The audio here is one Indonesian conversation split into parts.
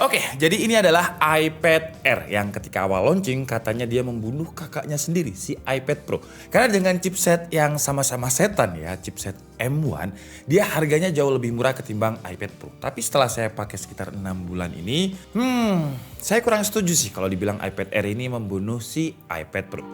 Oke, jadi ini adalah iPad Air yang ketika awal launching katanya dia membunuh kakaknya sendiri, si iPad Pro. Karena dengan chipset yang sama-sama setan ya, chipset M1, dia harganya jauh lebih murah ketimbang iPad Pro. Tapi setelah saya pakai sekitar 6 bulan ini, saya kurang setuju sih kalau dibilang iPad Air ini membunuh si iPad Pro.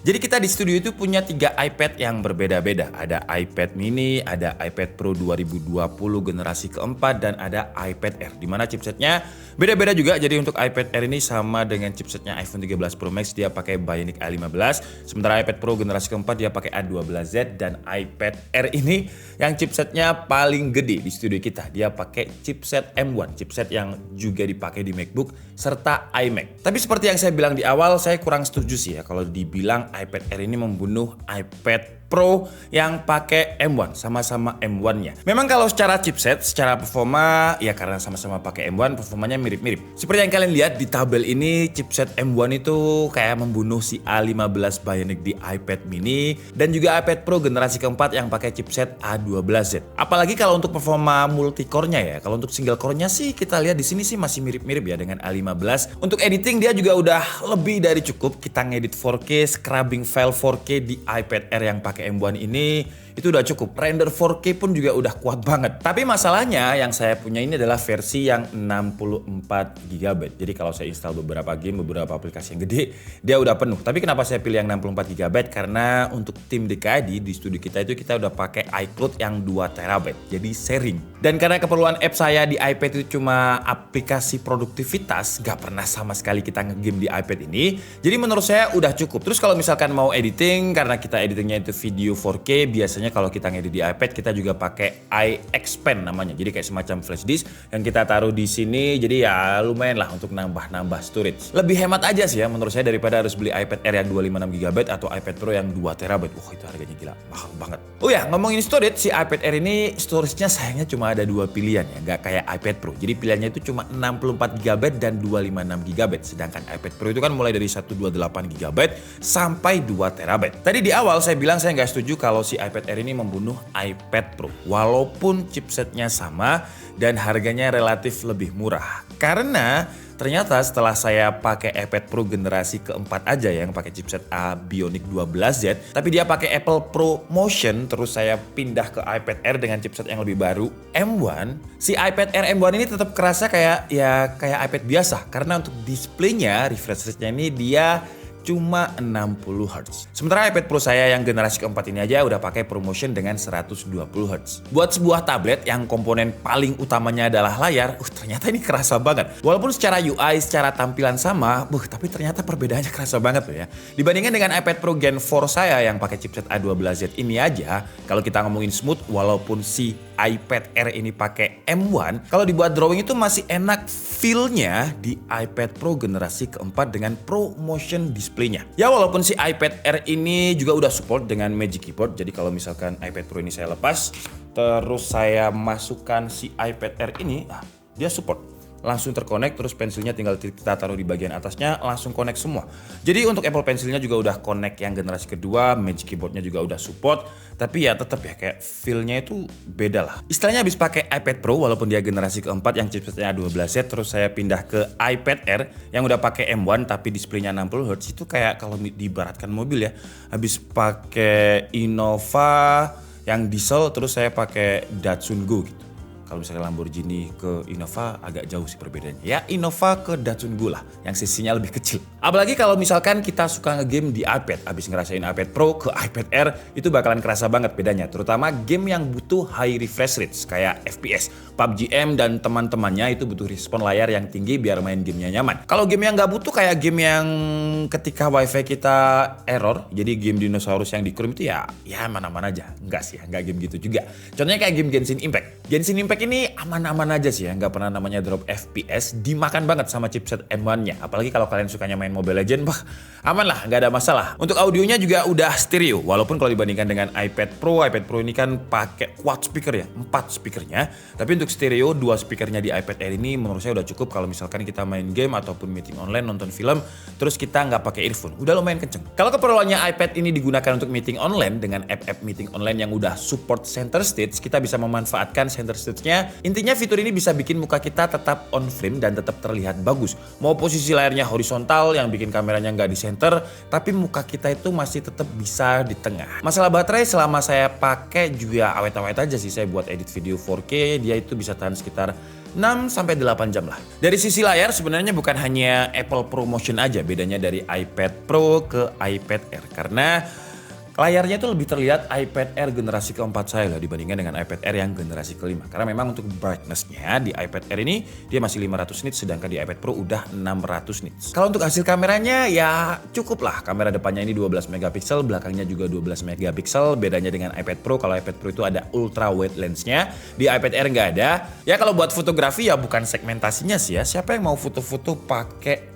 Jadi kita di studio itu punya 3 iPad yang berbeda-beda. Ada iPad mini, ada iPad Pro 2020 generasi keempat, dan ada iPad Air. Dimana chipsetnya beda-beda juga. Jadi untuk iPad Air ini sama dengan chipsetnya iPhone 13 Pro Max, dia pakai Bionic A15. Sementara iPad Pro generasi keempat dia pakai A12Z. Dan iPad Air ini yang chipsetnya paling gede di studio kita. Dia pakai chipset M1, chipset yang juga dipakai di MacBook serta iMac. Tapi seperti yang saya bilang di awal, saya kurang setuju sih ya kalau dibilang iPad Air ini membunuh iPad Pro yang pakai M1, sama-sama M1-nya. Memang kalau secara chipset, secara performa, ya karena sama-sama pakai M1, performanya mirip-mirip. Seperti yang kalian lihat di tabel ini, chipset M1 itu kayak membunuh si A15 Bionic di iPad mini, dan juga iPad Pro generasi keempat yang pakai chipset A12Z. Apalagi kalau untuk performa multi-core-nya ya, kalau untuk single core-nya sih kita lihat di sini sih masih mirip-mirip ya dengan A15. Untuk editing dia juga udah lebih dari cukup. Kita ngedit 4K, scrubbing file 4K di iPad Air yang pakai M1 ini itu udah cukup. Render 4K pun juga udah kuat banget. Tapi masalahnya yang saya punya ini adalah versi yang 64GB. Jadi kalau saya install beberapa game, beberapa aplikasi yang gede, dia udah penuh. Tapi kenapa saya pilih yang 64GB? Karena untuk tim DKID di studio kita itu kita udah pakai iCloud yang 2TB. Jadi sharing. Dan karena keperluan app saya di iPad itu cuma aplikasi produktivitas, gak pernah sama sekali kita ngegame di iPad ini. Jadi menurut saya udah cukup. Terus kalau misalkan mau editing, karena kita editingnya itu video 4K, biasanya kalau kita ngedit di iPad kita juga pakai iXpand namanya. Jadi kayak semacam flash disk yang kita taruh di sini. Jadi ya lumayan lah untuk nambah-nambah storage. Lebih hemat aja sih ya menurut saya daripada harus beli iPad Air yang 256GB atau iPad Pro yang 2TB. Wah, itu harganya gila, mahal banget. Oh ya, ngomongin storage, si iPad Air ini storage-nya sayangnya cuma ada 2 pilihan ya, nggak kayak iPad Pro. Jadi pilihannya itu cuma 64GB dan 256GB. Sedangkan iPad Pro itu kan mulai dari 128GB sampai 2TB. Tadi di awal saya bilang saya nggak setuju kalau si iPad Air ini membunuh iPad Pro. Walaupun chipsetnya sama dan harganya relatif lebih murah. Karena ternyata setelah saya pakai iPad Pro generasi keempat aja yang pakai chipset A Bionic 12Z, tapi dia pakai Apple Pro Motion, terus saya pindah ke iPad Air dengan chipset yang lebih baru M1, si iPad Air M1 ini tetap kerasa kayak iPad biasa. Karena untuk displaynya, refresh rate-nya ini dia cuma 60Hz. Sementara iPad Pro saya yang generasi keempat ini aja udah pakai ProMotion dengan 120Hz. Buat sebuah tablet yang komponen paling utamanya adalah layar, ternyata ini kerasa banget. Walaupun secara UI, secara tampilan sama, tapi ternyata perbedaannya kerasa banget loh ya. Dibandingkan dengan iPad Pro Gen 4 saya yang pakai chipset A12Z ini aja, kalau kita ngomongin smooth, walaupun si iPad Air ini pakai M1, kalau dibuat drawing itu masih enak feel-nya di iPad Pro generasi keempat dengan ProMotion display-nya. Ya walaupun si iPad Air ini juga udah support dengan Magic Keyboard, jadi kalau misalkan iPad Pro ini saya lepas, terus saya masukkan si iPad Air ini, dia support. Langsung terkonek, terus pensilnya tinggal kita taruh di bagian atasnya, langsung connect semua. Jadi untuk Apple Pencilnya juga udah connect yang generasi kedua, Magic Keyboardnya juga udah support, tapi ya tetap ya kayak feel-nya itu beda lah. Istilahnya habis pakai iPad Pro walaupun dia generasi keempat yang chipsetnya A12Z, terus saya pindah ke iPad Air yang udah pakai M1 tapi displaynya 60Hz, itu kayak kalau diibaratkan mobil ya, habis pakai Innova yang diesel terus saya pakai Datsun Go gitu. Kalau misalnya Lamborghini ke Innova agak jauh sih perbedaannya. Ya Innova ke Datsun Go lah, yang sisinya lebih kecil. Apalagi kalau misalkan kita suka ngegame di iPad, abis ngerasain iPad Pro ke iPad Air, itu bakalan kerasa banget bedanya. Terutama game yang butuh high refresh rates, kayak FPS, PUBG M dan teman-temannya itu butuh respon layar yang tinggi biar main gamenya nyaman. Kalau game yang nggak butuh kayak game yang ketika wifi kita error, jadi game dinosaurus yang di Chrome itu ya mana-mana aja. Enggak sih ya, enggak game gitu juga. Contohnya kayak game Genshin Impact. Genshin Impact Spek ini aman-aman aja sih ya, nggak pernah namanya drop FPS, dimakan banget sama chipset M1-nya. Apalagi kalau kalian sukanya main Mobile Legends, aman lah, nggak ada masalah. Untuk audionya juga udah stereo, walaupun kalau dibandingkan dengan iPad Pro ini kan pakai quad speaker ya, 4 speakernya. Tapi untuk stereo, 2 speakernya di iPad Air ini menurut saya udah cukup kalau misalkan kita main game ataupun meeting online, nonton film, terus kita nggak pakai earphone, udah lumayan kenceng. Kalau keperluannya iPad ini digunakan untuk meeting online dengan app-app meeting online yang udah support center stage, kita bisa memanfaatkan center stage-nya. Intinya fitur ini bisa bikin muka kita tetap on frame dan tetap terlihat bagus. Mau posisi layarnya horizontal yang bikin kameranya nggak di center, tapi muka kita itu masih tetap bisa di tengah. Masalah baterai selama saya pakai juga awet-awet aja sih. Saya buat edit video 4K, dia itu bisa tahan sekitar 6-8 jam lah. Dari sisi layar sebenarnya bukan hanya Apple ProMotion aja bedanya dari iPad Pro ke iPad Air, karena layarnya itu lebih terlihat iPad Air generasi keempat saya lah dibandingkan dengan iPad Air yang generasi kelima. Karena memang untuk brightness-nya di iPad Air ini dia masih 500 nits, sedangkan di iPad Pro udah 600 nits. Kalau untuk hasil kameranya ya cukup lah. Kamera depannya ini 12 megapiksel, belakangnya juga 12 megapiksel. Bedanya dengan iPad Pro, kalau iPad Pro itu ada ultra wide lens-nya, di iPad Air nggak ada. Ya kalau buat fotografi ya bukan segmentasinya sih ya. Siapa yang mau foto-foto pakai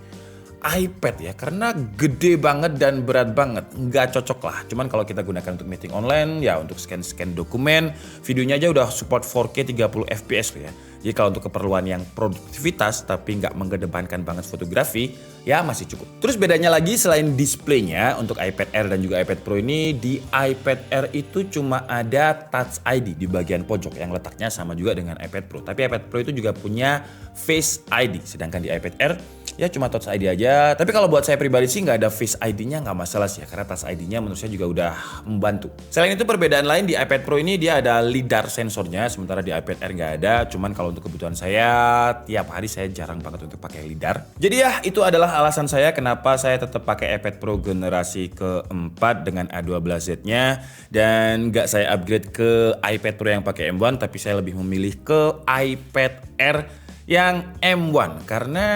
iPad ya, karena gede banget dan berat banget, nggak cocok lah. Cuman kalau kita gunakan untuk meeting online ya, untuk scan dokumen, videonya aja udah support 4K 30 fps loh ya. Jadi kalau untuk keperluan yang produktivitas tapi nggak mengedepankan banget fotografi ya masih cukup. Terus bedanya lagi selain displaynya, untuk iPad Air dan juga iPad Pro ini, di iPad Air itu cuma ada Touch ID di bagian pojok yang letaknya sama juga dengan iPad Pro. Tapi iPad Pro itu juga punya Face ID, sedangkan di iPad Air ya cuma Touch ID aja. Tapi kalau buat saya pribadi sih nggak ada Face ID-nya nggak masalah sih ya, karena Touch ID-nya menurut saya juga udah membantu. Selain itu perbedaan lain di iPad Pro ini dia ada LiDAR sensornya, sementara di iPad Air nggak ada. Cuman kalau untuk kebutuhan saya, tiap hari saya jarang banget untuk pakai LiDAR. Jadi ya itu adalah alasan saya kenapa saya tetap pakai iPad Pro generasi keempat dengan A12Z-nya, dan nggak saya upgrade ke iPad Pro yang pakai M1, tapi saya lebih memilih ke iPad Air yang M1 karena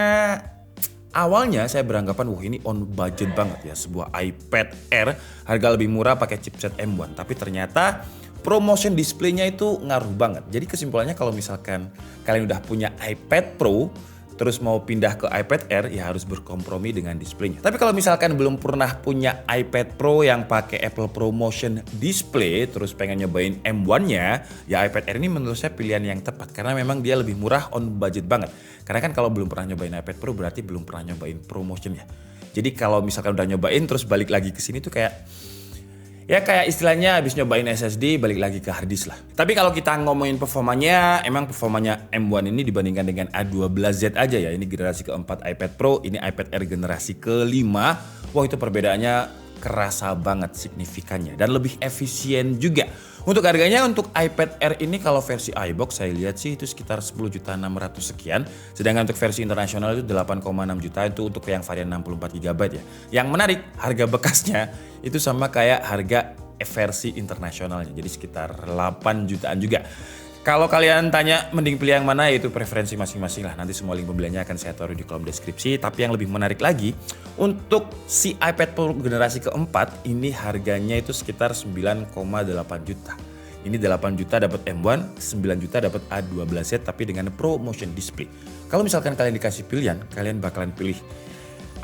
awalnya saya beranggapan wah ini on budget banget ya, sebuah iPad Air harga lebih murah pakai chipset M1, tapi ternyata ProMotion display-nya itu ngaruh banget. Jadi kesimpulannya kalau misalkan kalian udah punya iPad Pro terus mau pindah ke iPad Air ya harus berkompromi dengan displaynya. Tapi kalau misalkan belum pernah punya iPad Pro yang pakai Apple ProMotion display terus pengen nyobain M1-nya, ya iPad Air ini menurut saya pilihan yang tepat karena memang dia lebih murah, on budget banget. Karena kan kalau belum pernah nyobain iPad Pro berarti belum pernah nyobain ProMotion ya. Jadi kalau misalkan udah nyobain terus balik lagi ke sini tuh kayak istilahnya habis nyobain SSD balik lagi ke harddisk lah. Tapi kalau kita ngomongin performanya, emang performanya M1 ini dibandingkan dengan A12Z aja ya. Ini generasi keempat iPad Pro, ini iPad Air generasi kelima. Wah itu perbedaannya kerasa banget signifikannya dan lebih efisien juga. Untuk harganya untuk iPad Air ini kalau versi iBox saya lihat sih itu sekitar 10.600.000 sekian. Sedangkan untuk versi internasional itu 8,6 juta itu untuk yang varian 64 GB ya. Yang menarik harga bekasnya itu sama kayak harga versi internasionalnya. Jadi sekitar 8 jutaan juga. Kalau kalian tanya mending pilih yang mana, itu preferensi masing-masing lah. Nanti semua link pembeliannya akan saya taruh di kolom deskripsi. Tapi yang lebih menarik lagi, untuk si iPad Pro generasi keempat ini harganya itu sekitar 9,8 juta. Ini 8 juta dapat M1, 9 juta dapat A12Z tapi dengan ProMotion display. Kalau misalkan kalian dikasih pilihan, kalian bakalan pilih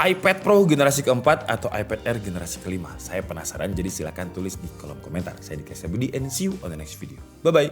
iPad Pro generasi keempat atau iPad Air generasi kelima? Saya penasaran, jadi silahkan tulis di kolom komentar. Saya Dika Budi and see you on the next video. Bye-bye.